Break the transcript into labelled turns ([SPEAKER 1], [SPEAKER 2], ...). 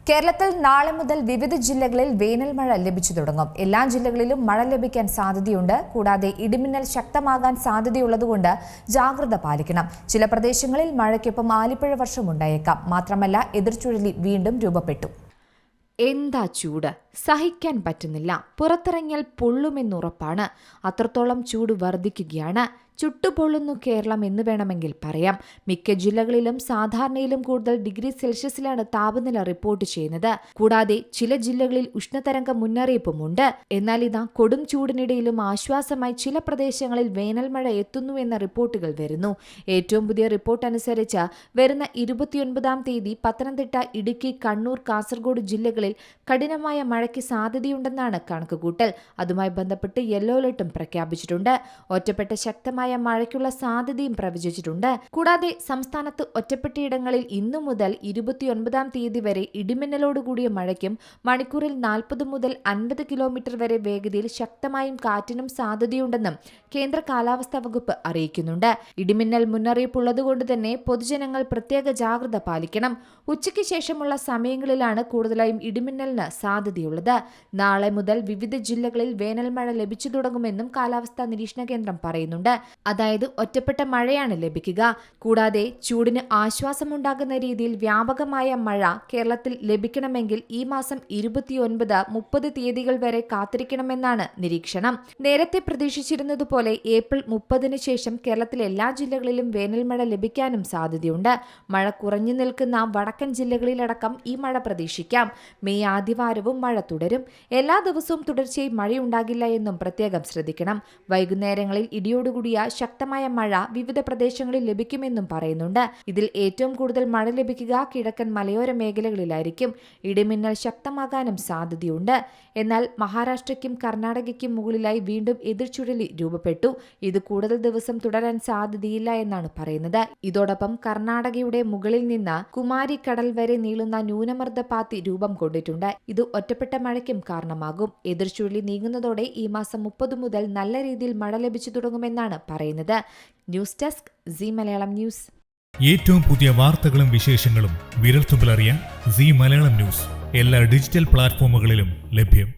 [SPEAKER 1] കേരളത്തിൽ നാളെ മുതൽ വിവിധ ജില്ലകളിൽ വേനൽ മഴ ലഭിച്ചു തുടങ്ങും. എല്ലാ ജില്ലകളിലും മഴ ലഭിക്കാൻ സാധ്യതയുണ്ട്. കൂടാതെ ഇടിമിന്നൽ ശക്തമാകാൻ സാധ്യതയുള്ളതുകൊണ്ട് ജാഗ്രത പാലിക്കണം. ചില പ്രദേശങ്ങളിൽ മഴയ്ക്കൊപ്പം ആലിപ്പഴ വർഷം ഉണ്ടായേക്കാം. മാത്രമല്ല, എതിർചുഴലി വീണ്ടും രൂപപ്പെട്ടു.
[SPEAKER 2] എന്താ ചൂട്! സഹിക്കാൻ പറ്റുന്നില്ല. പുറത്തിറങ്ങിയാൽ പൊള്ളുമെന്നുറപ്പാണ്. അത്രത്തോളം ചൂട് വർദ്ധിക്കുകയാണ്. ചുട്ടുപൊള്ളുന്നു കേരളം എന്ന് വേണമെങ്കിൽ പറയാം. മിക്ക ജില്ലകളിലും സാധാരണയിലും കൂടുതൽ ഡിഗ്രി സെൽഷ്യസിലാണ് താപനില റിപ്പോർട്ട് ചെയ്യുന്നത്. കൂടാതെ ചില ജില്ലകളിൽ ഉഷ്ണതരംഗ മുന്നറിയിപ്പുമുണ്ട്. എന്നാൽ ഇതാ കൊടും ചൂടിനിടയിലും ആശ്വാസമായി ചില പ്രദേശങ്ങളിൽ വേനൽ മഴ എത്തുന്നു എന്ന റിപ്പോർട്ടുകൾ വരുന്നു. ഏറ്റവും പുതിയ റിപ്പോർട്ട് അനുസരിച്ച് വരുന്ന 29-ാം തീയതി പത്തനംതിട്ട, ഇടുക്കി, കണ്ണൂർ, കാസർഗോഡ് ജില്ലകളിൽ കഠിനമായ മഴയ്ക്ക് സാധ്യതയുണ്ടെന്നാണ് കണക്കുകൂട്ടൽ. അതുമായി ബന്ധപ്പെട്ട് യെല്ലോ അലർട്ടും പ്രഖ്യാപിച്ചിട്ടുണ്ട്. ഒറ്റപ്പെട്ട ശക്തമായ മഴയ്ക്കുള്ള സാധ്യതയും പ്രവചിച്ചിട്ടുണ്ട്. കൂടാതെ സംസ്ഥാനത്ത് ഒറ്റപ്പെട്ടയിടങ്ങളിൽ ഇന്നു മുതൽ 29-ാം തീയതി വരെ ഇടിമിന്നലോടുകൂടിയ മഴയ്ക്കും മണിക്കൂറിൽ 40 മുതൽ 50 കിലോമീറ്റർ വരെ വേഗതയിൽ ശക്തമായും കാറ്റിനും സാധ്യതയുണ്ടെന്നും കേന്ദ്ര കാലാവസ്ഥാ വകുപ്പ് അറിയിക്കുന്നുണ്ട്. ഇടിമിന്നൽ മുന്നറിയിപ്പുള്ളതുകൊണ്ട് തന്നെ പൊതുജനങ്ങൾ പ്രത്യേക ജാഗ്രത പാലിക്കണം. ഉച്ചയ്ക്ക് ശേഷമുള്ള സമയങ്ങളിലാണ് കൂടുതലായും ഇടിമിന്നലിന് സാധ്യതയുള്ളത്. നാളെ മുതൽ വിവിധ ജില്ലകളിൽ വേനൽ മഴ ലഭിച്ചു തുടങ്ങുമെന്നും കാലാവസ്ഥാ നിരീക്ഷണ കേന്ദ്രം പറയുന്നുണ്ട്. അതായത് ഒറ്റപ്പെട്ട മഴയാണ് ലഭിക്കുക. കൂടാതെ ചൂടിന് ആശ്വാസമുണ്ടാകുന്ന രീതിയിൽ വ്യാപകമായ മഴ കേരളത്തിൽ ലഭിക്കണമെങ്കിൽ ഈ മാസം 29, 30 തീയതികൾ വരെ കാത്തിരിക്കണമെന്നാണ് നിരീക്ഷണം. നേരത്തെ പ്രതീക്ഷിച്ചിരുന്നതുപോലെ ഏപ്രിൽ 30-ന് ശേഷം കേരളത്തിലെ എല്ലാ ജില്ലകളിലും വേനൽ മഴ ലഭിക്കാനും സാധ്യതയുണ്ട്. മഴ കുറഞ്ഞു നിൽക്കുന്ന വടക്കൻ ജില്ലകളിലടക്കം ഈ മഴ പ്രതീക്ഷിക്കാം. മെയ് ആദ്യവാരവും മഴ തുടരും. എല്ലാ ദിവസവും തുടർച്ചയായി മഴയുണ്ടാകില്ല എന്നും പ്രത്യേകം ശ്രദ്ധിക്കണം. വൈകുന്നേരങ്ങളിൽ ഇടിയോടുകൂടിയ ശക്തമായ മഴ വിവിധ പ്രദേശങ്ങളിൽ ലഭിക്കുമെന്നും പറയുന്നുണ്ട്. ഇതിൽ ഏറ്റവും കൂടുതൽ മഴ ലഭിക്കുക കിഴക്കൻ മലയോര മേഖലകളിലായിരിക്കും. ഇടിമിന്നൽ ശക്തമാകാനും സാധ്യതയുണ്ട്. എന്നാൽ മഹാരാഷ്ട്രയ്ക്കും കർണാടകയ്ക്കും മുകളിലായി വീണ്ടും എതിർചുഴലി രൂപപ്പെട്ടു. ഇത് കൂടുതൽ ദിവസം തുടരാൻ സാധ്യതയില്ല എന്നാണ് പറയുന്നത്. ഇതോടൊപ്പം കർണാടകയുടെ മുകളിൽ നിന്ന് കുമാരിക്കടൽ വരെ നീളുന്ന ന്യൂനമർദ്ദപാത്തി രൂപം കൊണ്ടിട്ടുണ്ട്. ഇത് ഒറ്റപ്പെട്ട മഴയ്ക്കും കാരണമാകും. എതിർചുഴലി നീങ്ങുന്നതോടെ ഈ മാസം 30 മുതൽ നല്ല രീതിയിൽ മഴ ലഭിച്ചു തുടങ്ങുമെന്നാണ് പറയുന്നത്. News desk C Malayalam news.
[SPEAKER 3] ഏറ്റവും പുതിയ വാർത്തകളും വിശേഷങ്ങളും വിരൽത്തുമ്പിലറിയാൻ സി മലയാളം ന്യൂസ് എല്ലാ ഡിജിറ്റൽ പ്ലാറ്റ്ഫോമുകളിലും ലഭ്യം.